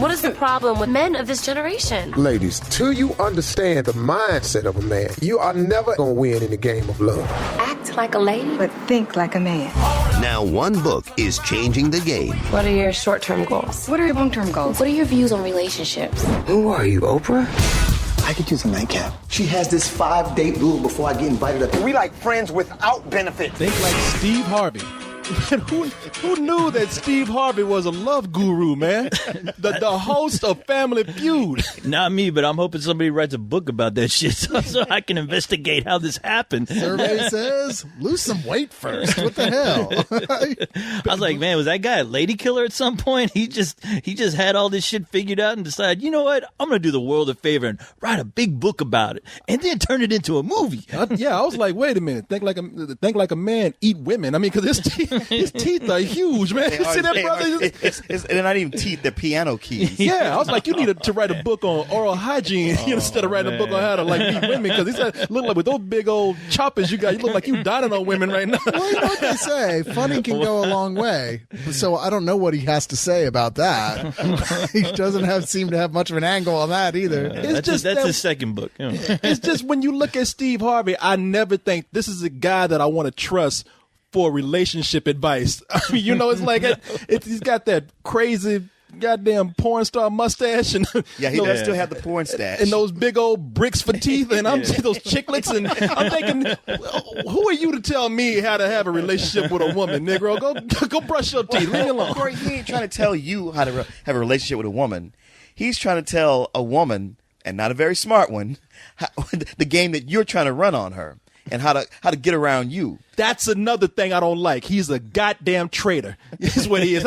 What is the problem with men of this generation? Ladies, till you understand the mindset of a man, you are never going to win in the game of love. Act like a lady, but think like a man. Now one book is changing the game. What are your short-term goals? What are your long-term goals? What are your views on relationships? Who are you, Oprah? I could use a nightcap. She has this 5-date rule before I get invited up. We like friends without benefits. Think like Steve Harvey. Who knew that Steve Harvey was a love guru, man? The host of Family Feud. Not me, but I'm hoping somebody writes a book about that shit so I can investigate how this happened. Survey says, lose some weight first. What the hell? I was like, man, was that guy a lady killer at some point? He just had all this shit figured out and decided, you know what? I'm going to do the world a favor and write a big book about it and then turn it into a movie. I was like, wait a minute. Think like a man, eat women. I mean, because his teeth are huge, man. You see that, brother? They're not even teeth; they're piano keys. Yeah, I was like, you need to write a book on oral hygiene instead of writing a book on how to like eat women, because he said, look like with those big old choppers you got, you look like you dining on women right now. Well, you know what they say, funny can go a long way. So I don't know what he has to say about that. He doesn't seem to have much of an angle on that either. That's his second book. Yeah. It's just when you look at Steve Harvey, I never think this is a guy that I want to trust for relationship advice. I mean, you know, it's like he's got that crazy goddamn porn star mustache, and he does still have the porn stash, and those big old bricks for teeth, and I'm those chiclets, and I'm thinking, who are you to tell me how to have a relationship with a woman, Negro? Go brush your teeth. Leave me alone. Corey, he ain't trying to tell you how to have a relationship with a woman. He's trying to tell a woman, and not a very smart one, the game that you're trying to run on her. And how to get around you. That's another thing I don't like. He's a goddamn traitor, is what he is.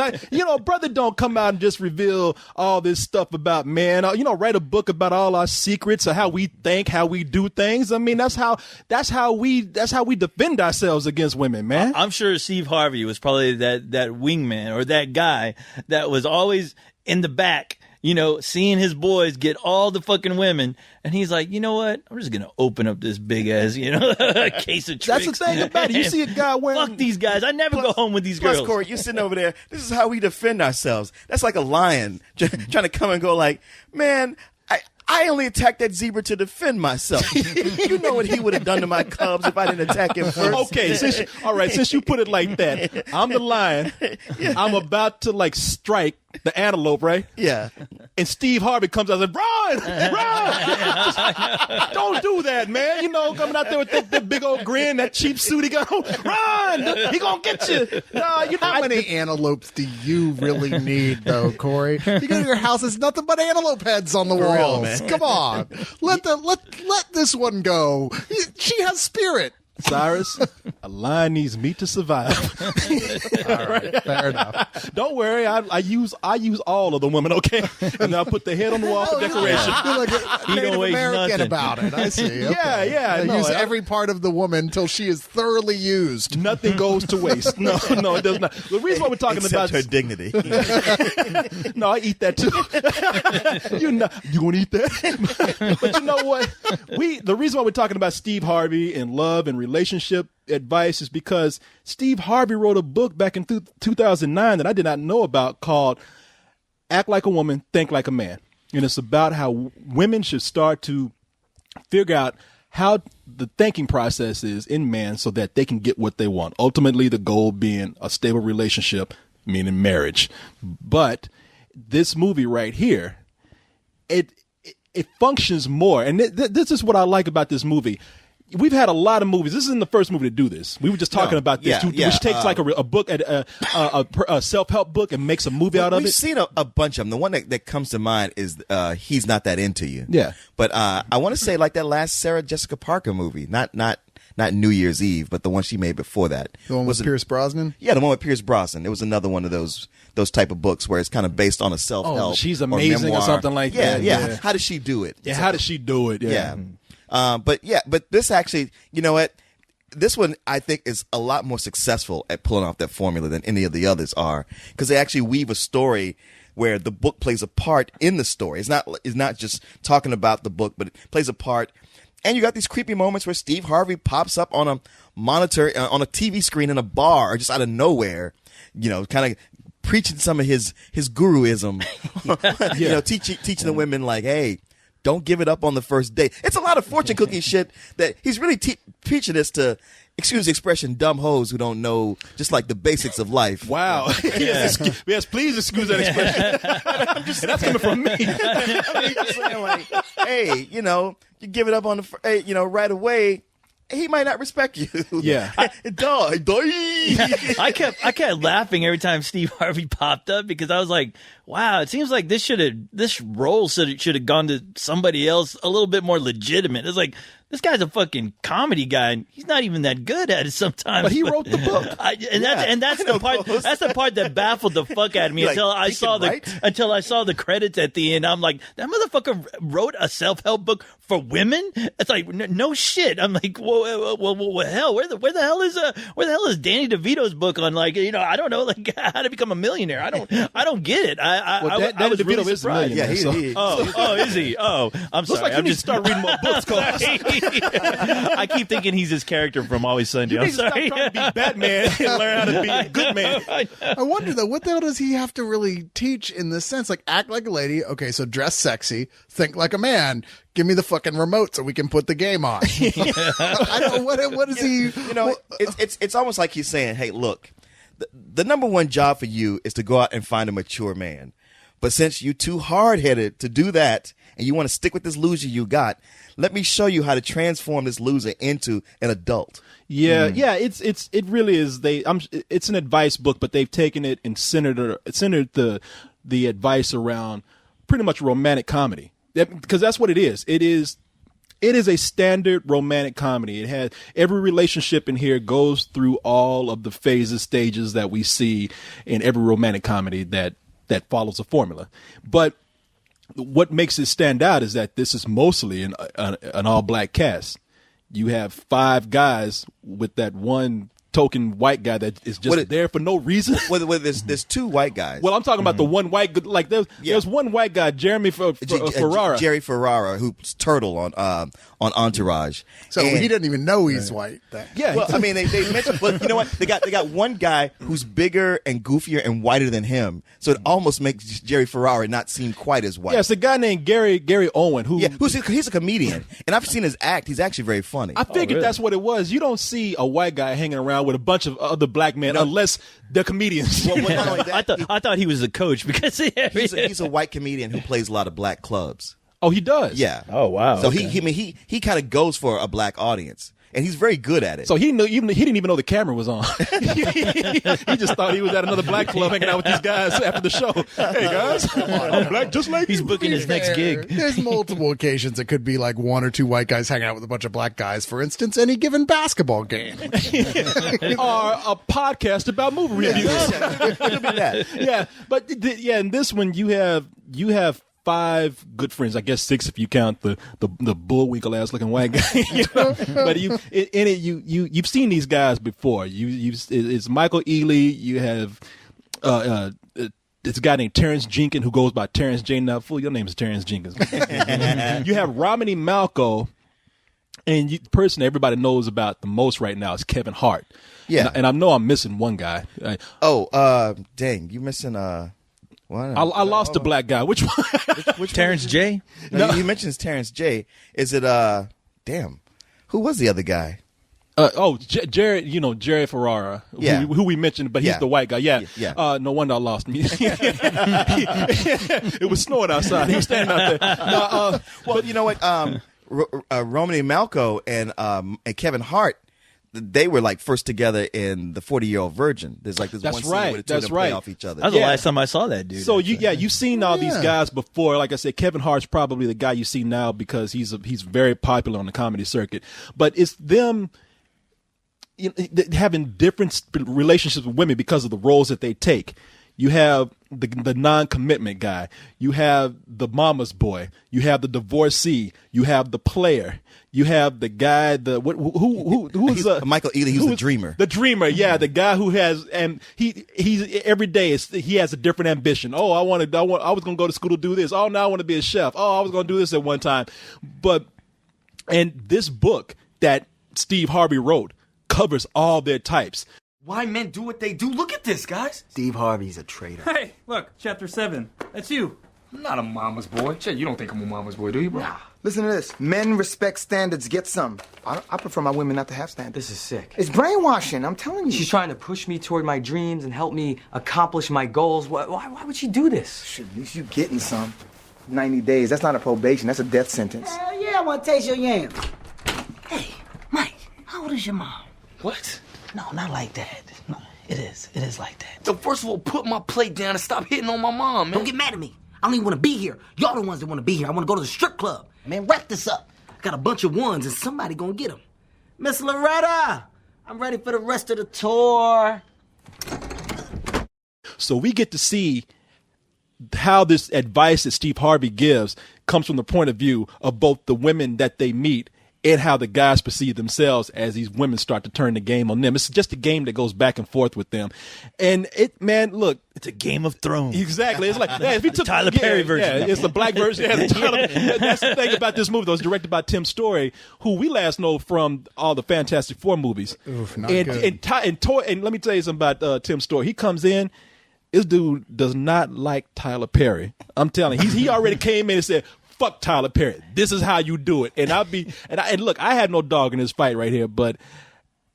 Brother don't come out and just reveal all this stuff about man. Write a book about all our secrets of how we think, how we do things. I mean, that's how we defend ourselves against women, man. I'm sure Steve Harvey was probably that wingman or that guy that was always in the back, seeing his boys get all the fucking women. And he's like, you know what? I'm just going to open up this big ass, case of tricks. That's the thing about it. You see a guy wearing... Fuck these guys. I never go home with these girls. Plus, Corey, you're sitting over there. This is how we defend ourselves. That's like a lion trying to come and go like, man, I only attacked that zebra to defend myself. You know what he would have done to my cubs if I didn't attack him first. Okay, since you put it like that, I'm the lion. Yeah. I'm about to strike the antelope, right? Yeah. And Steve Harvey comes out and says, run! Don't do that, man. Coming out there with that big old grin, that cheap suit he got on. Run! He gonna get you. How many antelopes do you really need, though, Corey? You go to your house, there's nothing but antelope heads on the walls. Come on. Let this one go. She has spirit. Cyrus, a lion needs meat to survive. All right, fair enough. Don't worry, I use all of the women, okay? And I'll put the head on the wall for decoration. You're like a Native American about it. I see. Okay. Yeah. Use every part of the woman until she is thoroughly used. Nothing goes to waste. No, it does not. The reason why we're talking about her dignity. No, I eat that too. You gonna eat that? But you know what? The reason why we're talking about Steve Harvey and love and relationship advice is because Steve Harvey wrote a book back in 2009 that I did not know about called Act Like a Woman, Think Like a Man. And it's about how women should start to figure out how the thinking process is in men so that they can get what they want. Ultimately, the goal being a stable relationship, meaning marriage. But this movie right here, it functions more. And this is what I like about this movie. We've had a lot of movies. This isn't the first movie to do this. We were just talking about this, which takes like a book, a self-help book, and makes a movie out of it. We've seen a bunch of them. The one that comes to mind is He's Not That Into You. Yeah. But I want to say like that last Sarah Jessica Parker movie, not New Year's Eve, but the one she made before that. The one with Pierce Brosnan? Yeah, the one with Pierce Brosnan. It was another one of those type of books where it's kind of based on a self-help. Oh, she's amazing or something like that. Yeah. How does she do it? Yeah, how does she do it? Yeah. But this actually, you know what? This one I think is a lot more successful at pulling off that formula than any of the others are, because they actually weave a story where the book plays a part in the story. It's not just talking about the book, but it plays a part. And you got these creepy moments where Steve Harvey pops up on a monitor, on a TV screen in a bar, or just out of nowhere, kind of preaching some of his guruism, you know, teaching the women like, hey, don't give it up on the first date. It's a lot of fortune cookie shit that he's really teaching us to, excuse the expression, dumb hoes who don't know just like the basics of life. Wow. Yes, please excuse that expression. And that's coming from me. I mean, just saying like, hey, you know, you give it up on the, you know, right away. He might not respect you. Yeah. I kept laughing every time Steve Harvey popped up because I was like, wow, it seems like this role should have gone to somebody else a little bit more legitimate. It's like, this guy's a fucking comedy guy, and he's not even that good at it sometimes. But he wrote the book. That's the part that baffled the fuck out of me until I saw the credits at the end. I'm like, that motherfucker wrote a self-help book for women? It's like, no shit. I'm like, well, hell, where the hell is Danny DeVito's book on, like, you know, I don't know, like, how to become a millionaire? I don't get it. I was DeVito really is a surprised. millionaire. Oh, is he? Oh, I'm sorry. Looks like you need to start reading more books, Cole. I keep thinking he's his character from Always Sunday. I'm sorry. Stop trying to be Batman and learn how to be a good man. I wonder though, what the hell does he have to really teach in this sense? Like, act like a lady. Okay, so dress sexy, think like a man. Give me the fucking remote so we can put the game on. I don't. What is he? You know, it's almost like he's saying, hey, look, the number one job for you is to go out and find a mature man. But since you're too hard-headed to do that and you want to stick with this loser you got, let me show you how to transform this loser into an adult. Yeah, it really is. It's an advice book, but they've taken it and centered the advice around pretty much romantic comedy. Because that's what it is. It is a standard romantic comedy. It has every relationship in here goes through all of the phases, stages that we see in every romantic comedy that follows a formula. But what makes it stand out is that this is mostly an all-black cast. You have 5 guys with that one token white guy that is just there for no reason. Well, there's 2 white guys. Well, I'm talking about the one white, like there's one white guy, Jeremy Ferrara. Jerry Ferrara, who's Turtle on Entourage. So he doesn't even know he's white. Yeah. Well, I mean, they mentioned, but you know what? They got one guy who's bigger and goofier and whiter than him, so it almost makes Jerry Ferrara not seem quite as white. Yeah, it's a guy named Gary Owen he's a comedian, and I've seen his act. He's actually very funny. I figured that's what it was. You don't see a white guy hanging around with a bunch of other black men unless they're comedians. Well, not only that, I thought he was the coach because he's a white comedian who plays a lot of black clubs. Oh, he does? Yeah. Oh, wow. So he kind of goes for a black audience, and he's very good at it. So he didn't even know the camera was on. He just thought he was at another black club hanging out with these guys after the show. Hey guys, I'm black just like he's you. booking his next gig. There's multiple occasions it could be like 1 or 2 white guys hanging out with a bunch of black guys. For instance, any given basketball game, or a podcast about movie reviews. It'll be that. Yeah, but in this one you have 5 good friends, I guess 6 if you count the bullwinkle ass looking white guy. You know? But you've seen these guys before. It's Michael Ealy. You have this guy named Terrence Jenkins who goes by Terrence J. Now, fool, your name is Terrence Jenkins. You have Romany Malco, and the person everybody knows about the most right now is Kevin Hart. Yeah, and I know I'm missing one guy. Dang, you missing I lost the black guy. Which one? Which Terrence J? No, you mentioned Terrence J. Is it damn? Who was the other guy? Jerry, Jerry Ferrara, who we mentioned, but he's the white guy. Yeah. No wonder I lost me. It was snowing outside. He was standing out there. Well, you know what? Romany Malco and Kevin Hart, they were like first together in the 40-Year-Old Virgin. There's like this one scene where the two of them play off each other. That was the last time I saw that dude. So you've seen all these guys before. Like I said, Kevin Hart's probably the guy you see now because he's very popular on the comedy circuit. But it's them having different relationships with women because of the roles that they take. You have the non-commitment guy. You have the mama's boy. You have the divorcee. You have the player. You have the guy. Who's Michael Ealy? Who's the dreamer? The dreamer, yeah, the guy who has, and he's every day he has a different ambition. Oh, I was gonna go to school to do this. Oh, now I want to be a chef. Oh, I was gonna do this at one time. And this book that Steve Harvey wrote covers all their types. Why men do what they do? Look at this, guys. Steve Harvey's a traitor. Hey, look, chapter 7. That's you. I'm not a mama's boy. Shit, you don't think I'm a mama's boy, do you, bro? Nah. Listen to this. Men respect standards, get some. I prefer my women not to have standards. This is sick. It's brainwashing, I'm telling you. She's trying to push me toward my dreams and help me accomplish my goals. Why would she do this? Shit, at least you getting some. 90 days, that's not a probation, that's a death sentence. Hell yeah, I want to taste your yam. Hey, Mike, how old is your mom? What? No, not like that. No, it is like that. So first of all, put my plate down and stop hitting on my mom, man. Don't get mad at me. I don't even want to be here. Y'all the ones that want to be here. I want to go to the strip club. Man, wrap this up. Got a bunch of ones and somebody gonna get them. Miss Loretta, I'm ready for the rest of the tour. So we get to see how this advice that Steve Harvey gives comes from the point of view of both the women that they meet and how the guys perceive themselves as these women start to turn the game on them. It's just a game that goes back and forth with them. And look. It's a Game of Thrones. Exactly. It's like, if you took Tyler Perry version. Yeah, it's the black version. Yeah, that's the thing about this movie, though. It's directed by Tim Story, who we last know from all the Fantastic Four movies. Oof, not and, good. And let me tell you something about Tim Story. He comes in. This dude does not like Tyler Perry. I'm telling you. He already came in and said, fuck Tyler Perry. This is how you do it. And look, I had no dog in this fight right here, but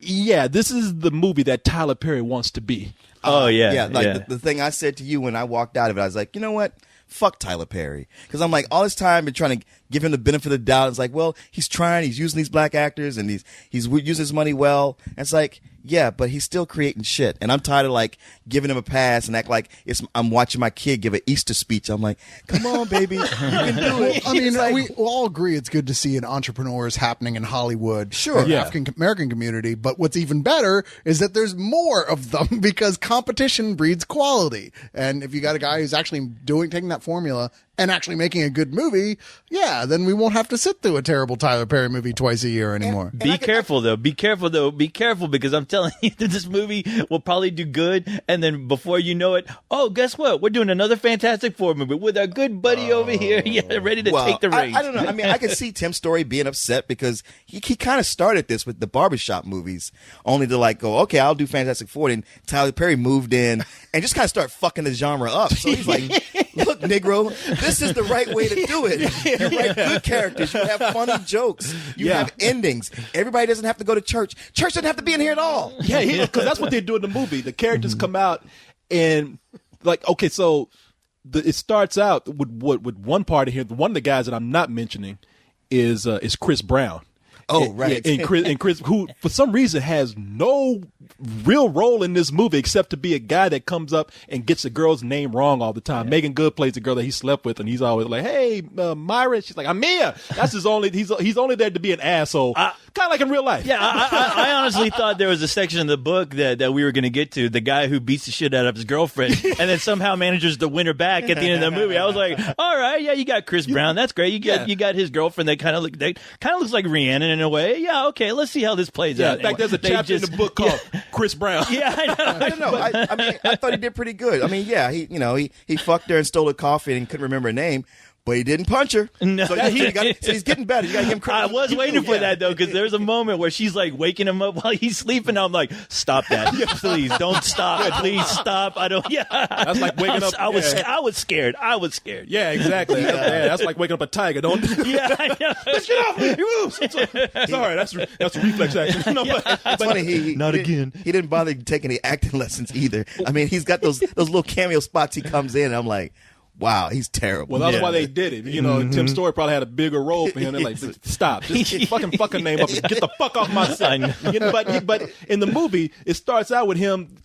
yeah, this is the movie that Tyler Perry wants to be. Oh, yeah. Yeah, like the thing I said to you when I walked out of it, I was like, you know what? Fuck Tyler Perry. Because I'm like, all this time been trying to give him the benefit of the doubt. It's like, well, he's using these black actors and he's using his money well. And it's like, yeah, but he's still creating shit. And I'm tired of like giving him a pass and act like I'm watching my kid give an Easter speech. I'm like, come on, baby, you can do it. I mean, we all agree it's good to see an entrepreneurs happening in Hollywood, sure, the African American community. But what's even better is that there's more of them because competition breeds quality. And if you got a guy who's actually taking that formula and actually making a good movie, yeah, then we won't have to sit through a terrible Tyler Perry movie twice a year anymore. Be careful, because I'm telling you that this movie will probably do good, and then before you know it, oh, guess what? We're doing another Fantastic Four movie with our good buddy over here, ready to take the reins. I don't know. I mean, I could see Tim Story being upset because he kind of started this with the barbershop movies, only to like go, okay, I'll do Fantastic Four, and Tyler Perry moved in and just kind of start fucking the genre up. So he's like, look, Negro, this is the right way to do it. You write good characters. You have funny jokes. You have endings. Everybody doesn't have to go to church. Church doesn't have to be in here at all. Yeah, because that's what they do in the movie. The characters come out and like, okay, so it starts out with one party here. One of the guys that I'm not mentioning is Chris Brown. Oh, right. And Chris, who for some reason has no real role in this movie except to be a guy that comes up and gets a girl's name wrong all the time. Yeah. Megan Good plays the girl that he slept with, and he's always like, "Hey, Myra." She's like, "I'm Mia." That's his only. He's only there to be an asshole, kind of like in real life. Yeah, I honestly thought there was a section in the book that we were going to get to, the guy who beats the shit out of his girlfriend and then somehow manages to win her back at the end of the movie. I was like, all right, yeah, you got Chris Brown. That's great. You got his girlfriend that kind of looks like Rhiannon in a way. Yeah, okay, let's see how this plays out. In fact, there's a chapter in the book called Chris Brown. Yeah, I know. I don't know. I mean, I thought he did pretty good. I mean, yeah, he fucked her and stole her coffee and couldn't remember her name. But he didn't punch her. No. So he's getting better. You got to give him credit. I was waiting for that, though, because there's a moment where she's like waking him up while he's sleeping. I'm like, stop that. Please, don't stop. Please stop. I don't. Yeah. That's like waking up. I was scared. Yeah, exactly. Yeah, that's like waking up a tiger. Don't. Yeah, I know. Let's get off me. Sorry, that's a reflex action. No, but funny. He again. He didn't bother taking any acting lessons either. I mean, he's got those little cameo spots. He comes in, and I'm like, wow, he's terrible. Well, that's why they did it. Tim Story probably had a bigger role for him. They're like, stop. Just fucking name up and get the fuck off my set. But in the movie, it starts out with him.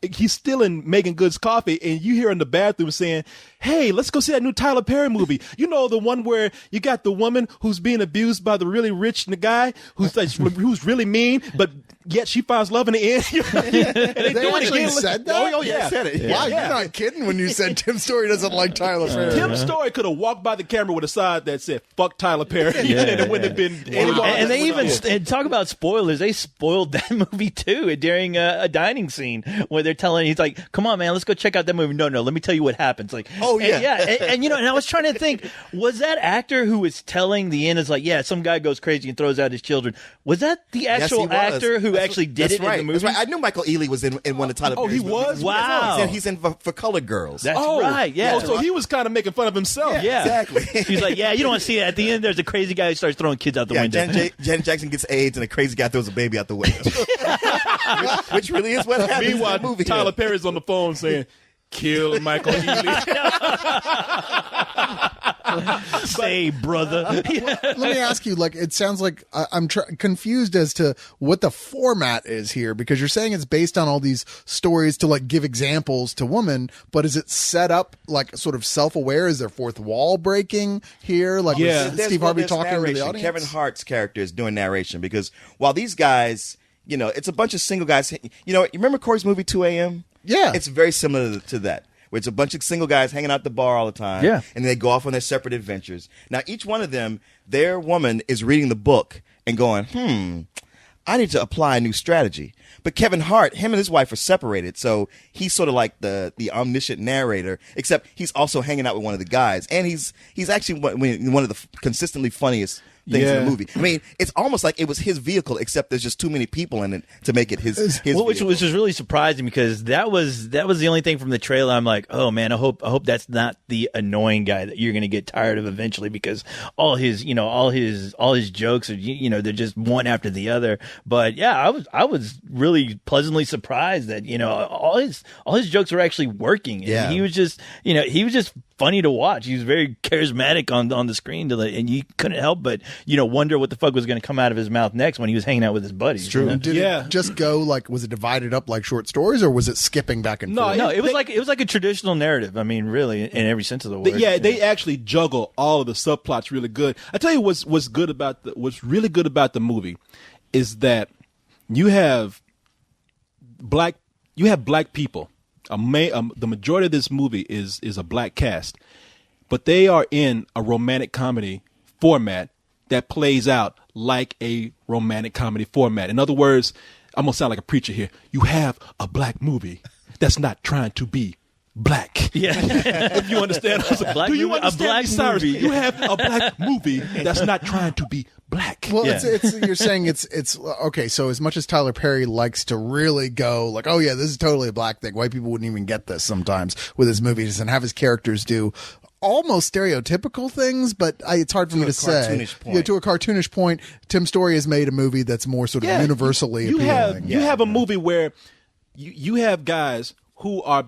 He's stealing Megan Good's coffee, and you hear in the bathroom saying, "Hey, let's go see that new Tyler Perry movie." You know, the one where you got the woman who's being abused by the really rich guy who's really mean, but yet she finds love in the end. And they actually said that? Oh, yeah. Said it. Wow, you're not kidding when you said Tim Story doesn't like Tyler Perry. Tim Story could have walked by the camera with a sign that said, "Fuck Tyler Perry." And it wouldn't have been anymore. And they even talk about spoilers. They spoiled that movie too during a dining scene where they're telling, he's like, "Come on, man, let's go check out that movie." No, let me tell you what happens. Like, oh yeah, and and I was trying to think, was that actor who was telling the end is like, yeah, some guy goes crazy and throws out his children? Was that the actual actor who who actually did That's it right. in the movie? That's right. I knew Michael Ealy was in one of Tyler Oh, he Perry's was? movies. Wow. He's in for Colored Girls. That's right. Yeah. Oh, so he was kind of making fun of himself. Yeah. Exactly. He's like, yeah, you don't want to see it. At the end, there's a crazy guy who starts throwing kids out the window. Janet Jackson gets AIDS and a crazy guy throws a baby out the window. which really is what happens Meanwhile, in the movie. Tyler Perry's on the phone saying, "Kill Michael Ealy." Say, brother. Let me ask you, like, it sounds like I'm confused as to what the format is here, because you're saying it's based on all these stories to, like, give examples to women, but is it set up, like, sort of self-aware? Is there fourth wall breaking here? Like, Yeah. is Steve Harvey talking to the narration. audience? Kevin Hart's character is doing narration because while these guys, you know, it's a bunch of single guys. You know, you remember Corey's movie 2 a.m.? Yeah. It's very similar to that, where it's a bunch of single guys hanging out at the bar all the time. Yeah. And they go off on their separate adventures. Now, each one of them, their woman is reading the book and going, I need to apply a new strategy. But Kevin Hart, him and his wife are separated, so he's sort of like the omniscient narrator, except he's also hanging out with one of the guys. And he's actually one of the consistently funniest things in the movie. I mean, it's almost like it was his vehicle, except there's just too many people in it to make it his Well, which vehicle. is really surprising because that was the only thing from the trailer. I'm like, oh man, I hope that's not the annoying guy that you're gonna get tired of eventually, because all his jokes are, they're just one after the other. But yeah, I was really pleasantly surprised that all his jokes were actually working. And he was just funny to watch. He was very charismatic on the screen, and you couldn't help but wonder what the fuck was going to come out of his mouth next when he was hanging out with his buddies. True. Did it just go, like, was it divided up like short stories, or was it skipping back and forth? No, it was like a traditional narrative. I mean, really, in every sense of the word. They actually juggle all of the subplots really good. I tell you what's really good about the movie is that you have black people. The majority of this movie is a black cast, but they are in a romantic comedy format that plays out like a romantic comedy format. In other words, I'm gonna sound like a preacher here. You have a black movie that's not trying to be black. Yeah. If you understand. Do you understand me, Cyrus? You have a black movie that's not trying to be black. Well, it's you're saying it's okay. So as much as Tyler Perry likes to really go like, oh yeah, this is totally a black thing, white people wouldn't even get this sometimes with his movies, and have his characters do almost stereotypical things, but it's hard for me to say. Yeah, to a cartoonish point. Tim Story has made a movie that's more sort of universally appealing. You have a movie where you have guys who are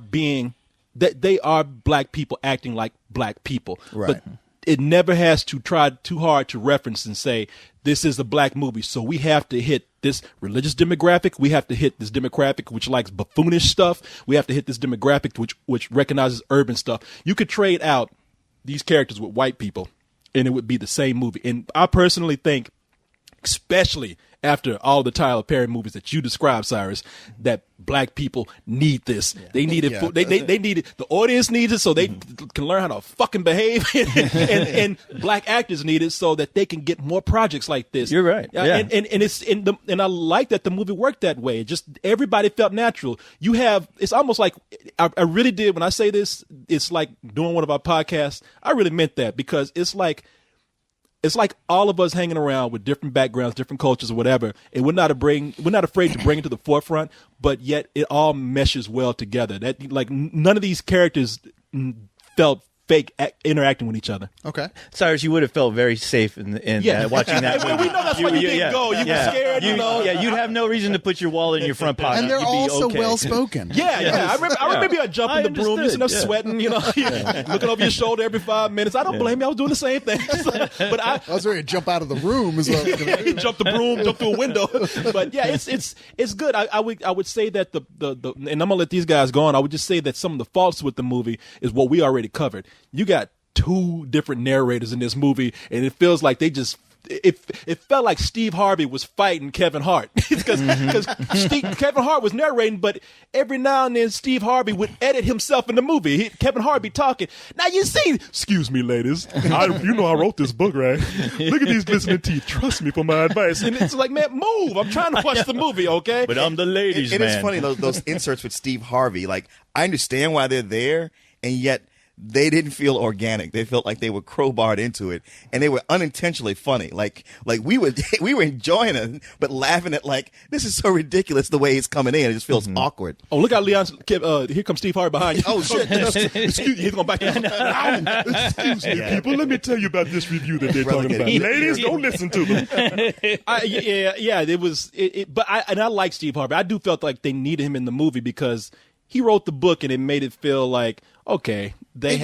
they are black people acting like black people, right? But it never has to try too hard to reference and say this is a black movie, so we have to hit this religious demographic. We have to hit this demographic which likes buffoonish stuff. We have to hit this demographic which recognizes urban stuff. You could trade out these characters with white people, and it would be the same movie. And I personally think, especially after all the Tyler Perry movies that you described, Cyrus, that black people need this. They need it. They need it. The audience needs it so they can learn how to fucking behave, and black actors need it so that they can get more projects like this. You're right. Yeah. And I like that the movie worked that way. It just everybody felt natural. It's almost like I really did when I say this. It's like doing one of our podcasts. I really meant that, because it's like all of us hanging around with different backgrounds, different cultures, or whatever, and we're not afraid to bring it to the forefront, but yet it all meshes well together. That, like, none of these characters felt fake interacting with each other. Okay, Cyrus, you would have felt very safe in watching that movie. We know that's why you didn't go. You were scared. You'd have no reason to put your wallet in your front pocket. And they're You'd be also okay. well spoken. I remember you jumping the broom, understood, sweating, looking over your shoulder every 5 minutes. I don't blame you. I was doing the same thing. But I was ready to jump out of the room. He jumped the broom, jumped through a window. But yeah, it's good. I would say that the and I'm gonna let these guys go on. I would just say that some of the faults with the movie is what we already covered. You got 2 different narrators in this movie, and it feels like they just it felt like Steve Harvey was fighting Kevin Hart, because Kevin Hart was narrating, but every now and then Steve Harvey would edit himself in the movie. Kevin Hart be talking. Now you see, excuse me, ladies, I wrote this book, right? Look at these glistening teeth. Trust me for my advice. And it's like, man, move. I'm trying to watch the movie, okay? But I'm the ladies, man. man. It's funny those inserts with Steve Harvey. Like, I understand why they're there, and yet they didn't feel organic. They felt like they were crowbarred into it, and they were unintentionally funny. Like we were enjoying it, but laughing at like, this is so ridiculous the way he's coming in. It just feels awkward. Oh, look out, Leon! Here comes Steve Harvey behind you. Oh shit! Excuse me, he's going back. Excuse me, people. Let me tell you about this review that they're talking about. Ladies, don't listen to them. It was. But I like Steve Harvey. I do felt like they needed him in the movie because he wrote the book and it made it feel like, okay, they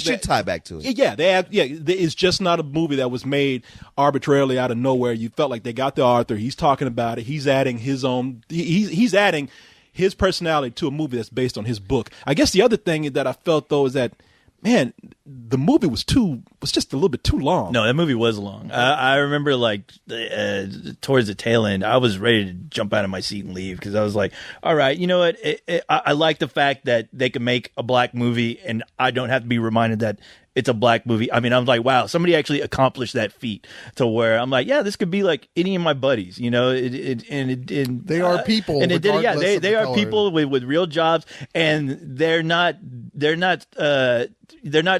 should tie back to it. It's just not a movie that was made arbitrarily out of nowhere. You felt like they got the author. He's talking about it. He's adding his own. He's adding his personality to a movie that's based on his book. I guess the other thing that I felt though is that, man, the movie was just a little bit too long. No, that movie was long. I remember like towards the tail end, I was ready to jump out of my seat and leave because I was like, all right, you know what? I like the fact that they can make a black movie and I don't have to be reminded that it's a black movie. I mean, I'm like, wow, somebody actually accomplished that feat to where I'm like, yeah, this could be like any of my buddies, you know, they are people. And they they are people with real jobs, and they're not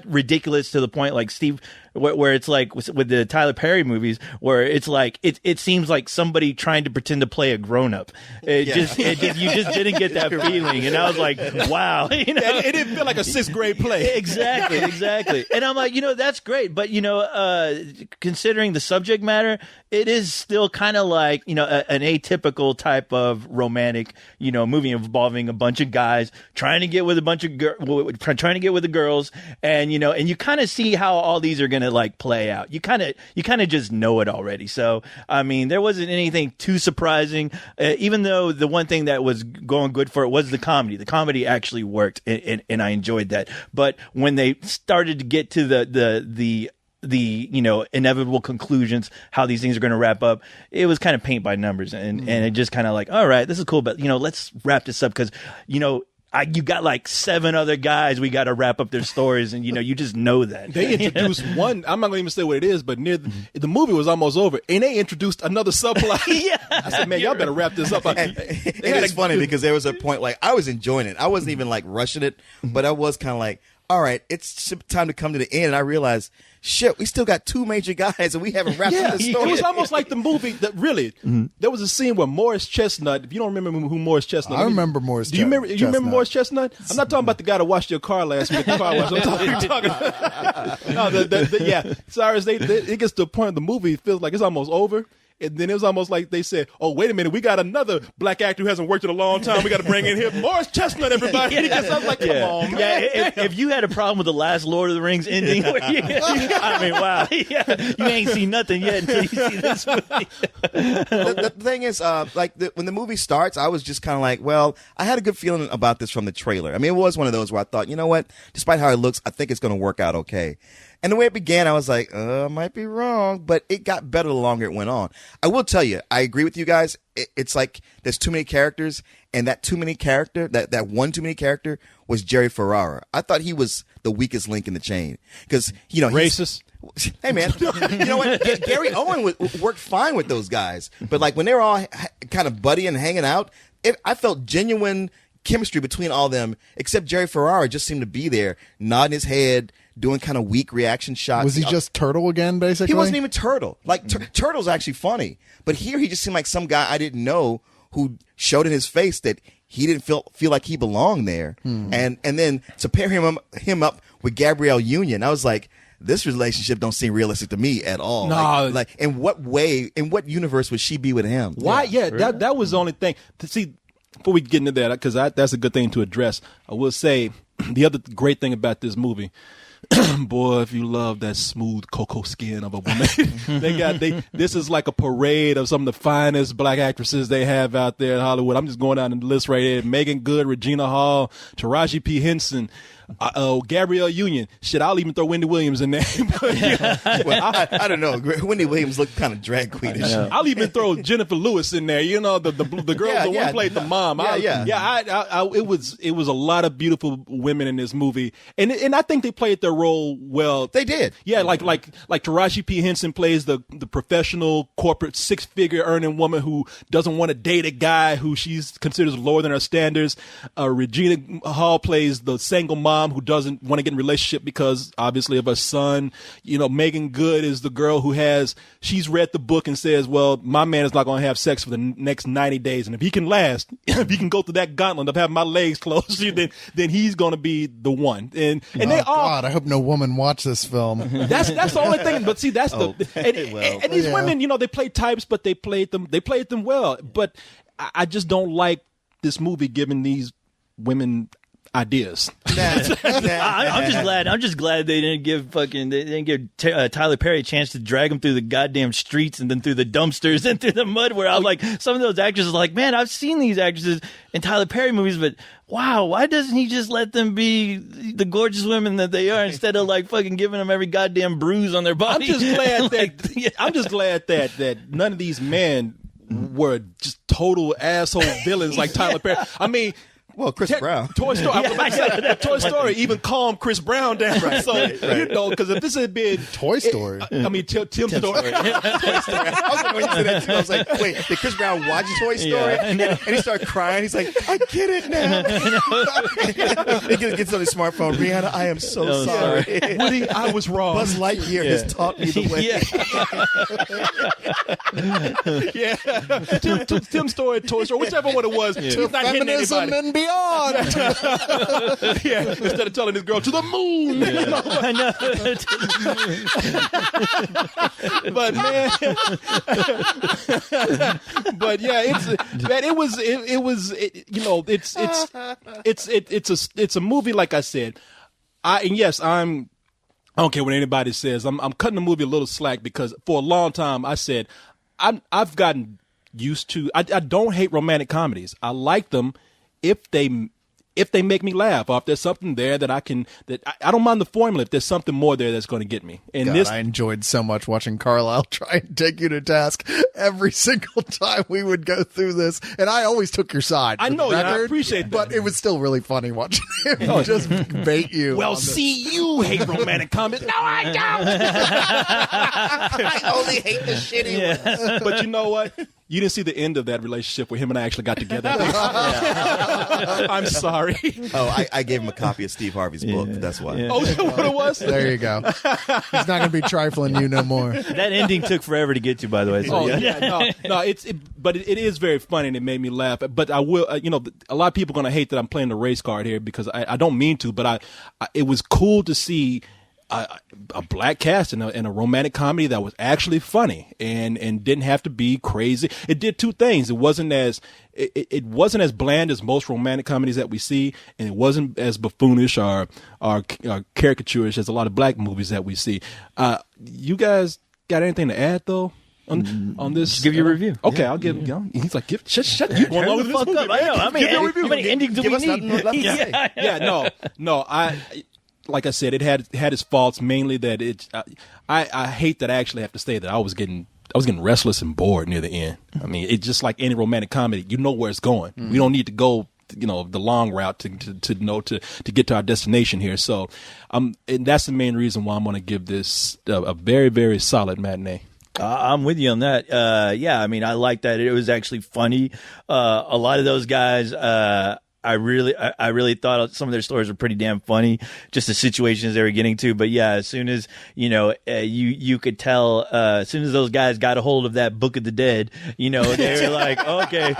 ridiculous to the point like Steve, where it's like with the Tyler Perry movies, where it's like it seems like somebody trying to pretend to play a grown up. You just didn't get that feeling, and I was like, wow, you know, it didn't feel like a 6th grade play. Exactly. And I'm like, you know, that's great, but you know, considering the subject matter, it is still kind of like, you know, an atypical type of romantic, you know, movie involving a bunch of guys trying to get with trying to get with the girls, and you know, and you kind of see how all these are gonna like play out. You kind of just know it already. So I mean, there wasn't anything too surprising, even though the one thing that was going good for it was the comedy. The comedy actually worked, and I enjoyed that. But when they started to get to the you know, inevitable conclusions, how these things are going to wrap up, it was kind of paint by numbers, and it just kind of like, all right, this is cool, but you know, let's wrap this up because, you know, you got like 7 other guys we got to wrap up their stories, and you know, you just know that they introduced one. I'm not going to even say what it is, but near the movie was almost over, and they introduced another subplot. I said, man, y'all better wrap this up. It's funny because there was a point like I was enjoying it. I wasn't even like rushing it, but I was kind of like, all right, it's time to come to the end, and I realized, shit, we still got 2 major guys and we haven't wrapped up the story. It was almost like the movie that really, there was a scene where Morris Chestnut, if you don't remember who Morris Chestnut is. I remember Morris Chestnut. Do you remember Morris Chestnut? I'm not talking about the guy that washed your car last week at the car wash. I'm talking no, Cyrus, it gets to the point of the movie, it feels like it's almost over. And then it was almost like they said, oh, wait a minute, we got another black actor who hasn't worked in a long time. We got to bring in here Morris Chestnut, everybody. I was like, come on, man. Yeah, if you had a problem with the last Lord of the Rings ending, I mean, wow. You ain't seen nothing yet until you see this movie. The thing is, when the movie starts, I was just kind of like, well, I had a good feeling about this from the trailer. I mean, it was one of those where I thought, you know what, despite how it looks, I think it's going to work out okay. And the way it began, I was like, I might be wrong, but it got better the longer it went on. I will tell you, I agree with you guys. It's like there's too many characters, and that one too many character was Jerry Ferrara. I thought he was the weakest link in the chain because, you know, racist. Hey man, you know what? Gary Owen worked fine with those guys, but like when they were all kind of buddying and hanging out, I felt genuine chemistry between all of them, except Jerry Ferrara just seemed to be there, nodding his head, doing kind of weak reaction shots. Was he just Turtle again, basically? He wasn't even Turtle. Like, Turtle's actually funny. But here he just seemed like some guy I didn't know who showed in his face that he didn't feel like he belonged there. And then to pair him up with Gabrielle Union, I was like, this relationship don't seem realistic to me at all. No. Like in what universe would she be with him? Why? Yeah, that was the only thing. See, before we get into that, because that's a good thing to address, I will say the other great thing about this movie, boy, if you love that smooth cocoa skin of a woman, this is like a parade of some of the finest black actresses they have out there in Hollywood. I'm just going down the list right here. Megan Good, Regina Hall, Taraji P. Henson, Gabrielle Union. Shit, I'll even throw Wendy Williams in there. Well, I don't know. Wendy Williams looked kind of drag queenish. I'll even throw Jennifer Lewis in there. You know, the girl, one played the mom. It was a lot of beautiful women in this movie, and I think they played their role well. They did. Yeah, like Taraji P. Henson plays the professional corporate 6-figure earning woman who doesn't want to date a guy who she considers lower than her standards. Regina Hall plays the single mom mom who doesn't want to get in a relationship because obviously of her son. You know, Megan Good is the girl who she's read the book and says, well, my man is not going to have sex for the next 90 days. And if he can last, if he can go through that gauntlet of having my legs closed, then he's going to be the one. And they all. God, I hope no woman watched this film. That's the only thing. But see, that's and these women, you know, they play types, but they played them well. But I just don't like this movie giving these women ideas. I'm just glad they didn't give Tyler Perry a chance to drag him through the goddamn streets and then through the dumpsters and through the mud. Where I was like, some of those actresses, like, man, I've seen these actresses in Tyler Perry movies, but wow, why doesn't he just let them be the gorgeous women that they are instead of like fucking giving them every goddamn bruise on their body? I'm just glad that none of these men were just total asshole villains like Tyler Perry. I mean. Well, Chris Brown. Toy Story. Toy Story even calmed Chris Brown down. Right. So, you know, because if this had been Toy Story. Tim Story. Toy Story. I was like, when you said that too, I was like, wait, did Chris Brown watch Toy Story? Yeah. And he started crying. He's like, I get it now. He gets on his smartphone. Rihanna, I am so sorry. Woody, I was wrong. Buzz Lightyear has taught me the way. Yeah. Tim Story, Toy Story, whichever one it was. He's not hitting Feminism anybody. and beyond. Yeah, instead of telling this girl to the moon. But man, but yeah, it's a movie. Like I said, I don't care what anybody says. I'm cutting the movie a little slack because for a long time I said I've gotten used to. I don't hate romantic comedies. I like them if they make me laugh, or if there's something there that I don't mind the formula if there's something more there that's going to get me. And God, I enjoyed so much watching Carlisle try and take you to task every single time we would go through this, and I always took your side. I know, and I appreciate that. But it was still really funny watching him just bait you. Well, see, you hate romantic comedies. No, I don't. I only hate the shitty ones. But you know what? You didn't see the end of that relationship where him and I actually got together. I'm sorry. Oh, I gave him a copy of Steve Harvey's book. That's why. Yeah. Oh, is that what it was? There you go. He's not going to be trifling you no more. That ending took forever to get to, by the way. So, but it is very funny and it made me laugh. But I will, a lot of people are going to hate that I'm playing the race card here because I don't mean to, but it was cool to see a black cast in a romantic comedy that was actually funny and didn't have to be crazy. It did two things. It wasn't as bland as most romantic comedies that we see, and it wasn't as buffoonish or caricaturish as a lot of black movies that we see. You guys got anything to add though? On this, just give you a review. Okay, I'll give. He's like, shut you going longer than this movie. I know. I mean, give me a review. How many endings do we need? No. Like I said, it had its faults. Mainly that I hate that I actually have to say that I was getting restless and bored near the end. I mean, it's just like any romantic comedy. You know where it's going. We don't need to go, the long route to get to our destination here. So, and that's the main reason why I'm going to give this a very, very solid matinee. I'm with you on that. Yeah, I mean, I like that. It was actually funny. A lot of those guys, I really thought some of their stories were pretty damn funny, just the situations they were getting to. But yeah, as soon as, you could tell, as soon as those guys got a hold of that Book of the Dead, they were like, okay,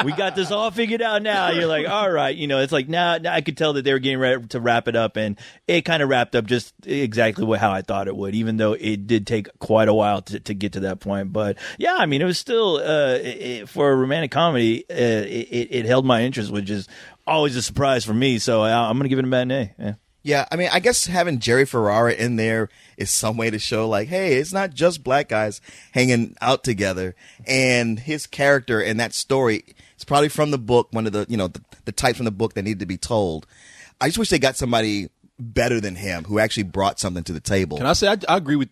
we got this all figured out now. You're like, all right. It's like now I could tell that they were getting ready to wrap it up, and it kind of wrapped up just exactly how I thought it would, even though it did take quite a while to get to that point. But yeah, I mean, it was still, for a romantic comedy, it held my interest, which is always a surprise for me. So I'm going to give it a matinee. Yeah, I mean, I guess having Jerry Ferrara in there is some way to show, like, hey, it's not just black guys hanging out together. And his character in that story is probably from the book, one of the, the type from the book that needed to be told. I just wish they got somebody better than him who actually brought something to the table. Can I say I agree with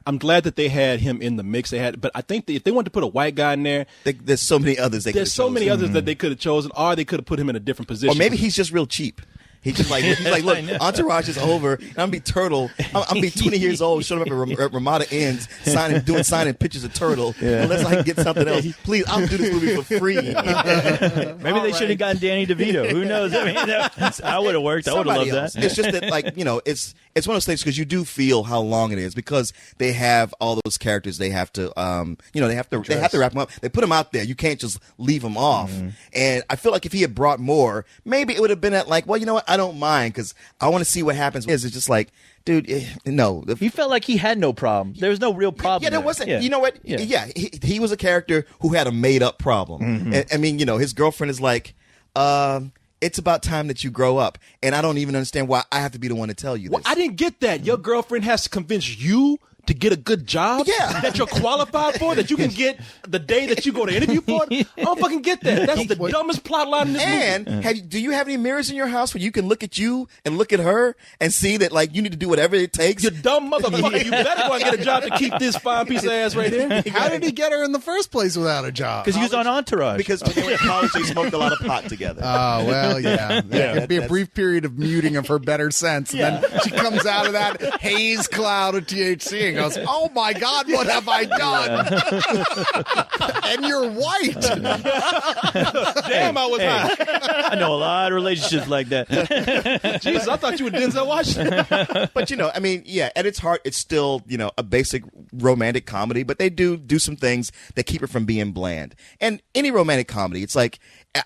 I'm glad that they had him in the mix. But I think that if they wanted to put a white guy in there, there's so many others. There's so many others that they could have chosen, or they could have put him in a different position. Or maybe he's just real cheap. He's like, look, Entourage is over. And I'm gonna be Turtle. I'm gonna be 20 years old, showing up at Ramada Inns, signing pictures of Turtle. Yeah. Unless I can get something else, please. I'll do this movie for free. Maybe they should have gotten Danny DeVito. Who knows? I mean, I would have worked. I would have loved else. that. It's just that, like, you know, it's one of those things because you do feel how long it is because they have all those characters. They have to, they have to wrap them up. They put them out there. You can't just leave them off. Mm-hmm. And I feel like if he had brought more, maybe it would have been at like, well, you know what? I don't mind because I want to see what happens. It's just like, dude, no. He felt like he had no problem. There was no real problem. Yeah, there wasn't. Yeah. You know what? Yeah, he was a character who had a made up problem. Mm-hmm. I mean, you know, his girlfriend is like, it's about time that you grow up. And I don't even understand why I have to be the one to tell you this. Well, I didn't get that. Your girlfriend has to convince you to get a good job that you're qualified for, that you can get the day that you go to interview for it. I don't fucking get that. That's the dumbest plot line in this movie. And do you have any mirrors in your house where you can look at you and look at her and see that, like, you need to do whatever it takes? You dumb motherfucker. You better go and get a job to keep this fine piece of ass right here. How did he get her in the first place without a job? Because he was on Entourage. Because when they were in college, they smoked a lot of pot together. Oh, well, yeah. It'd be a brief period of muting of her better sense. And then she comes out of that haze cloud of THC and goes, oh, my God, what have I done? And you're white. Damn, I was high. I know a lot of relationships like that. Jesus, I thought you were Denzel Washington. But, you know, I mean, yeah, at its heart, it's still, you know, a basic romantic comedy, but they do some things that keep it from being bland. And any romantic comedy, it's like,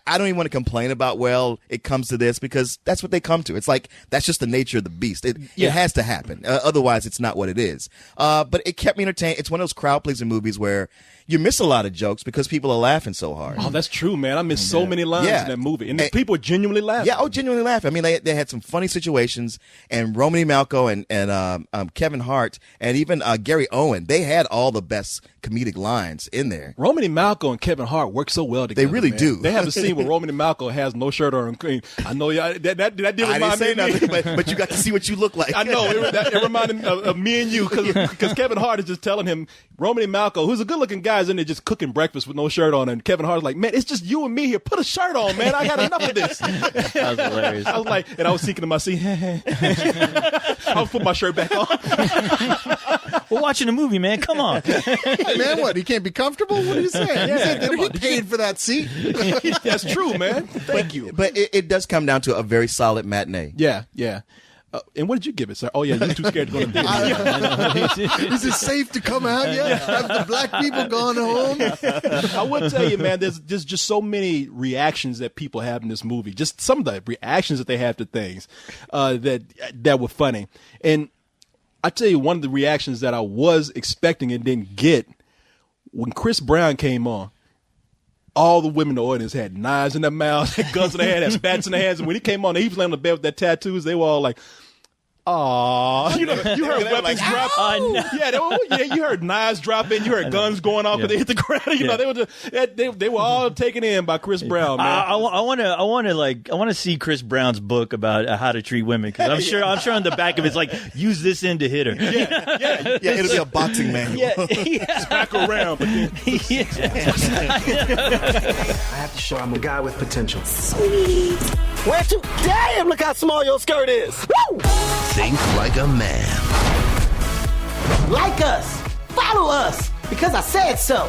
I don't even want to complain about, well, it comes to this because that's what they come to. It's like, that's just the nature of the beast. It has to happen. Otherwise, it's not what it is. But it kept me entertained. It's one of those crowd pleasing movies where you miss a lot of jokes because people are laughing so hard. Oh, that's true, man. I missed so many lines in that movie. And people were genuinely laughing. Yeah, genuinely laughing. I mean, they had some funny situations, and Romany Malco and Kevin Hart and even Gary Owen, they had all the best comedic lines in there. Romany Malco and Kevin Hart work so well together. They really do. They have a scene where Romany Malco has no shirt on. I know y'all, that did remind I didn't say me. nothing, but you got to see what you look like. I know. It reminded me of me and you because Kevin Hart is just telling him, Romany Malco, who's a good-looking guy, is in there just cooking breakfast with no shirt on, and Kevin Hart's like, man, it's just you and me here. Put a shirt on, man. I got enough of this. That was hilarious. I was like, and I was thinking to myself, I was putting my shirt back on. We're watching a movie, man. Come on. Hey, man, what? He can't be comfortable? What are you saying? He paid for that seat. That's true, man. Thank you. But it does come down to a very solid matinee. Yeah. And what did you give it, sir? Oh, yeah, you're too scared to go to the theater. Is it safe to come out yet? Have the black people gone home? I would tell you, man, there's just so many reactions that people have in this movie. Just some of the reactions that they have to things that were funny. And I tell you, one of the reactions that I was expecting and didn't get, when Chris Brown came on, all the women in the audience had knives in their mouths, had guns in their hand, had spats in their hands. And when he came on, he was laying on the bed with their tattoos. They were all like, "Aww!" You heard weapons drop. You heard knives dropping. You heard guns going off when they hit the ground. They were all taken in by Chris Brown. Man, I want to see Chris Brown's book about how to treat women, because I'm sure on the back of it's like, use this end to hit her. Yeah, it'll be a boxing manual. Smack around. But then, I have to show I'm a guy with potential. Sweet. Where to? Damn, look how small your skirt is. Woo! Think like a man. Like us. Follow us. Because I said so.